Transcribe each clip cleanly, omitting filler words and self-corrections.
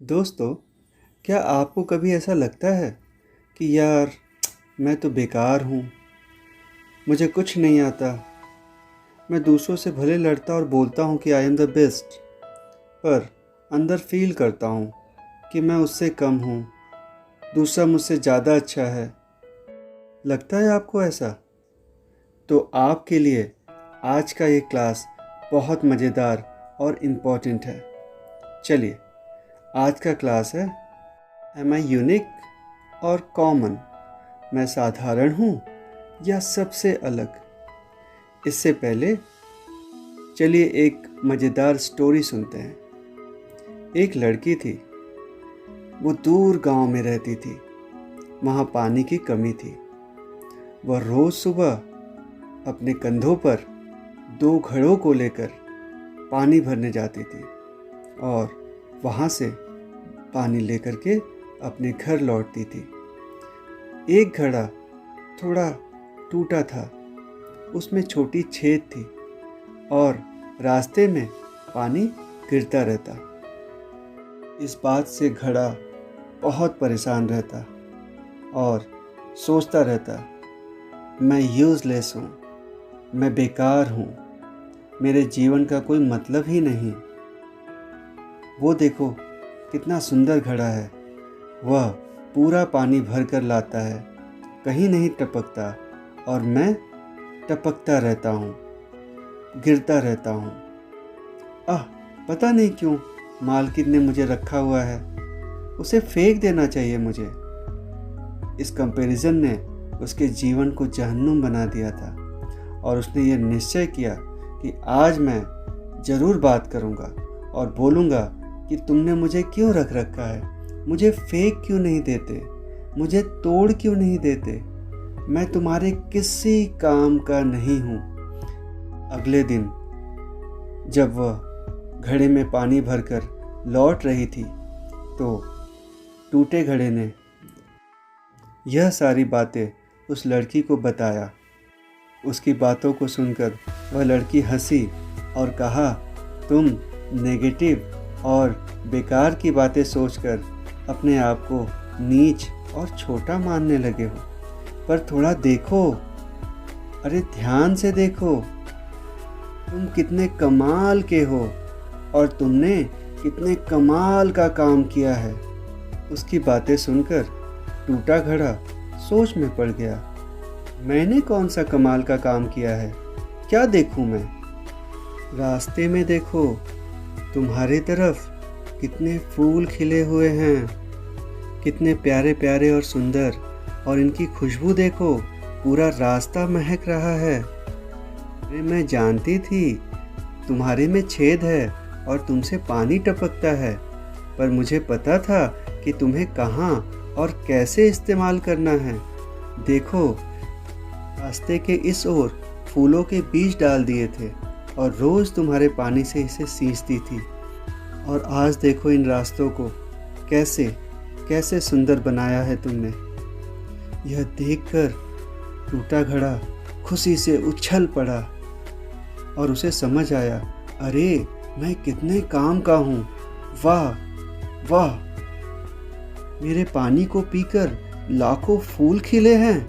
दोस्तों, क्या आपको कभी ऐसा लगता है कि यार मैं तो बेकार हूँ, मुझे कुछ नहीं आता। मैं दूसरों से भले लड़ता और बोलता हूँ कि आई एम द बेस्ट, पर अंदर फील करता हूँ कि मैं उससे कम हूँ, दूसरा मुझसे ज़्यादा अच्छा है। लगता है आपको ऐसा? तो आपके लिए आज का ये क्लास बहुत मज़ेदार और इम्पोर्टेंट है। चलिए, आज का क्लास है एम आई यूनिक और कॉमन। मैं साधारण हूँ या सबसे अलग? इससे पहले चलिए एक मज़ेदार स्टोरी सुनते हैं। एक लड़की थी, वो दूर गांव में रहती थी। वहाँ पानी की कमी थी। वह रोज़ सुबह अपने कंधों पर 2 घड़ों को लेकर पानी भरने जाती थी और वहाँ से पानी लेकर के अपने घर लौटती थी। एक घड़ा थोड़ा टूटा था, उसमें छोटी छेद थी और रास्ते में पानी गिरता रहता। इस बात से घड़ा बहुत परेशान रहता और सोचता रहता, मैं यूज़लेस हूँ, मैं बेकार हूँ, मेरे जीवन का कोई मतलब ही नहीं। वो देखो कितना सुंदर घड़ा है, वह पूरा पानी भर कर लाता है, कहीं नहीं टपकता और मैं टपकता रहता हूँ, गिरता रहता हूँ। आह, पता नहीं क्यों मालकिन ने मुझे रखा हुआ है, उसे फेंक देना चाहिए मुझे। इस कंपैरिजन ने उसके जीवन को जहन्नुम बना दिया था और उसने ये निश्चय किया कि आज मैं ज़रूर बात करूँगा और बोलूँगा कि तुमने मुझे क्यों रख रखा है, मुझे फेंक क्यों नहीं देते, मुझे तोड़ क्यों नहीं देते, मैं तुम्हारे किसी काम का नहीं हूँ। अगले दिन जब वह घड़े में पानी भरकर लौट रही थी तो टूटे घड़े ने यह सारी बातें उस लड़की को बताया। उसकी बातों को सुनकर वह लड़की हंसी और कहा, तुम नेगेटिव और बेकार की बातें सोचकर अपने आप को नीच और छोटा मानने लगे हो, पर थोड़ा देखो, अरे ध्यान से देखो, तुम कितने कमाल के हो और तुमने कितने कमाल का काम किया है। उसकी बातें सुनकर टूटा घड़ा सोच में पड़ गया। मैंने कौन सा कमाल का काम किया है, क्या देखूं मैं? रास्ते में देखो, तुम्हारी तरफ कितने फूल खिले हुए हैं, कितने प्यारे प्यारे और सुंदर, और इनकी खुशबू देखो, पूरा रास्ता महक रहा है। अरे मैं जानती थी तुम्हारे में छेद है और तुमसे पानी टपकता है, पर मुझे पता था कि तुम्हें कहाँ और कैसे इस्तेमाल करना है। देखो, रास्ते के इस ओर फूलों के बीज डाल दिए थे और रोज़ तुम्हारे पानी से इसे सींचती थी, और आज देखो इन रास्तों को कैसे कैसे सुंदर बनाया है तुमने। यह देखकर टूटा घड़ा खुशी से उछल पड़ा और उसे समझ आया, अरे मैं कितने काम का हूँ, वाह वाह, मेरे पानी को पीकर लाखों फूल खिले हैं।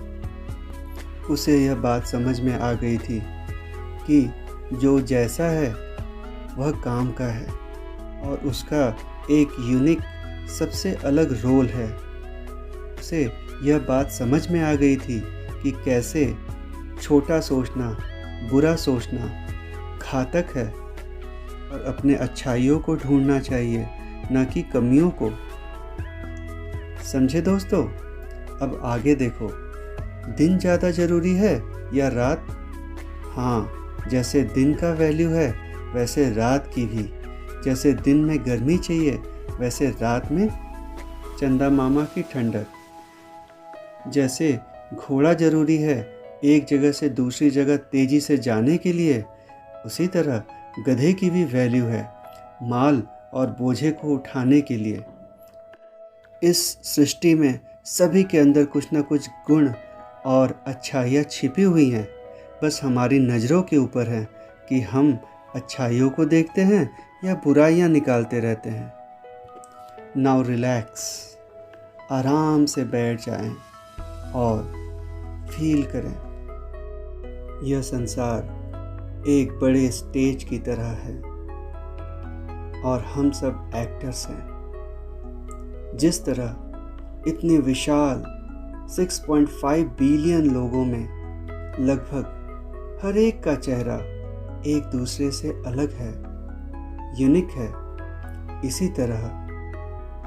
उसे यह बात समझ में आ गई थी कि जो जैसा है वह काम का है और उसका एक यूनिक सबसे अलग रोल है। उसे यह बात समझ में आ गई थी कि कैसे छोटा सोचना, बुरा सोचना घातक है और अपने अच्छाइयों को ढूंढना चाहिए, न कि कमियों को। समझे दोस्तों? अब आगे देखो, दिन ज़्यादा ज़रूरी है या रात? हाँ, जैसे दिन का वैल्यू है वैसे रात की भी। जैसे दिन में गर्मी चाहिए वैसे रात में चंदा मामा की ठंडक। जैसे घोड़ा ज़रूरी है एक जगह से दूसरी जगह तेज़ी से जाने के लिए, उसी तरह गधे की भी वैल्यू है माल और बोझे को उठाने के लिए। इस सृष्टि में सभी के अंदर कुछ न कुछ गुण और अच्छाइयाँ छिपी हुई हैं, बस हमारी नज़रों के ऊपर है कि हम अच्छाइयों को देखते हैं या बुराइयाँ निकालते रहते हैं। नाउ रिलैक्स, आराम से बैठ जाएं और फील करें। यह संसार एक बड़े स्टेज की तरह है और हम सब एक्टर्स हैं। जिस तरह इतने विशाल 6.5 बिलियन लोगों में लगभग हर एक का चेहरा एक दूसरे से अलग है, यूनिक है, इसी तरह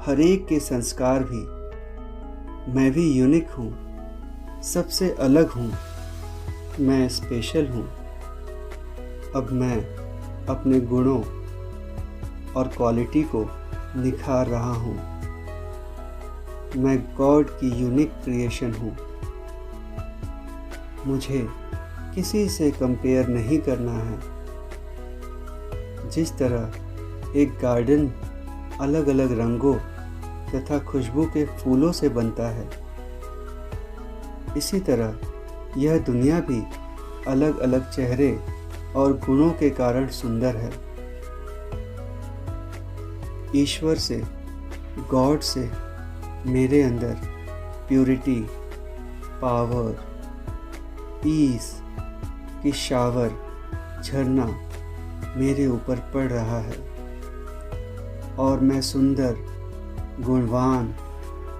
हर एक के संस्कार भी। मैं भी यूनिक हूँ, सबसे अलग हूँ, मैं स्पेशल हूँ। अब मैं अपने गुणों और क्वालिटी को निखार रहा हूँ। मैं गॉड की यूनिक क्रिएशन हूँ। मुझे किसी से कंपेयर नहीं करना है। जिस तरह एक गार्डन अलग अलग रंगों तथा खुशबू के फूलों से बनता है, इसी तरह यह दुनिया भी अलग अलग चेहरे और गुणों के कारण सुंदर है। ईश्वर से, गॉड से मेरे अंदर प्यूरिटी, पावर, पीस की शावर, झरना मेरे ऊपर पड़ रहा है और मैं सुंदर, गुणवान,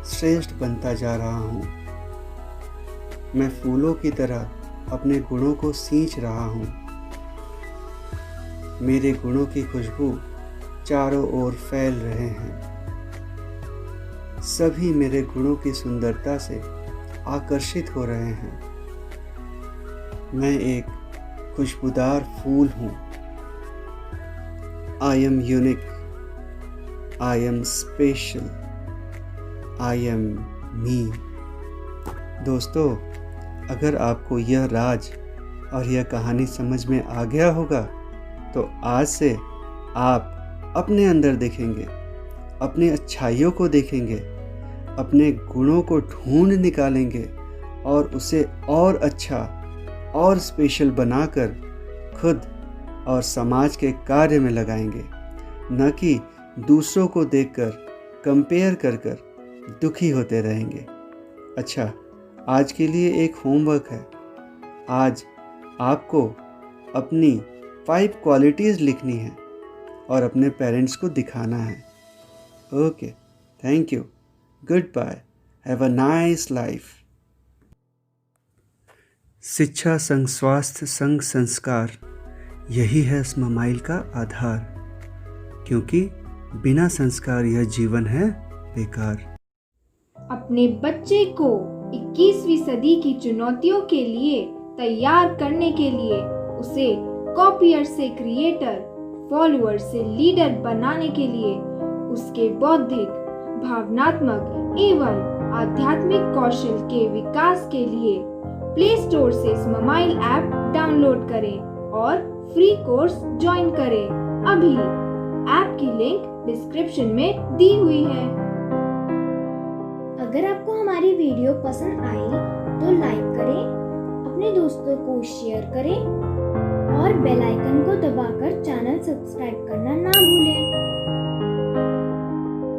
श्रेष्ठ बनता जा रहा हूँ। मैं फूलों की तरह अपने गुणों को सींच रहा हूँ। मेरे गुणों की खुशबू चारों ओर फैल रहे हैं। सभी मेरे गुणों की सुंदरता से आकर्षित हो रहे हैं। मैं एक खुशबूदार फूल हूँ। I am unique, I am special, I am me. दोस्तों, अगर आपको यह राज और यह कहानी समझ में आ गया होगा तो आज से आप अपने अंदर देखेंगे, अपनी अच्छाइयों को देखेंगे, अपने गुणों को ढूंढ निकालेंगे और उसे और अच्छा और स्पेशल बनाकर खुद और समाज के कार्य में लगाएंगे, न कि दूसरों को देखकर कंपेयर कर कर दुखी होते रहेंगे। अच्छा, आज के लिए एक होमवर्क है। आज आपको अपनी 5 क्वालिटीज़ लिखनी है और अपने पेरेंट्स को दिखाना है। Okay, thank you, goodbye, have a nice life. शिक्षा संग स्वास्थ्य संग संस्कार, यही है स्माइल का आधार, क्योंकि बिना संस्कार यह जीवन है बेकार। अपने बच्चे को 21वीं सदी की चुनौतियों के लिए तैयार करने के लिए उसे कॉपियर से क्रिएटर, फॉलोअर से लीडर बनाने के लिए उसके बौद्धिक, भावनात्मक एवं आध्यात्मिक कौशल के विकास के लिए प्ले स्टोर से स्माइल ऐप डाउनलोड करें और फ्री कोर्स ज्वाइन करें। अभी ऐप की लिंक डिस्क्रिप्शन में दी हुई है। अगर आपको हमारी वीडियो पसंद आई तो लाइक करें, अपने दोस्तों को शेयर करें और बेल आइकन को दबाकर चैनल सब्सक्राइब करना ना भूलें।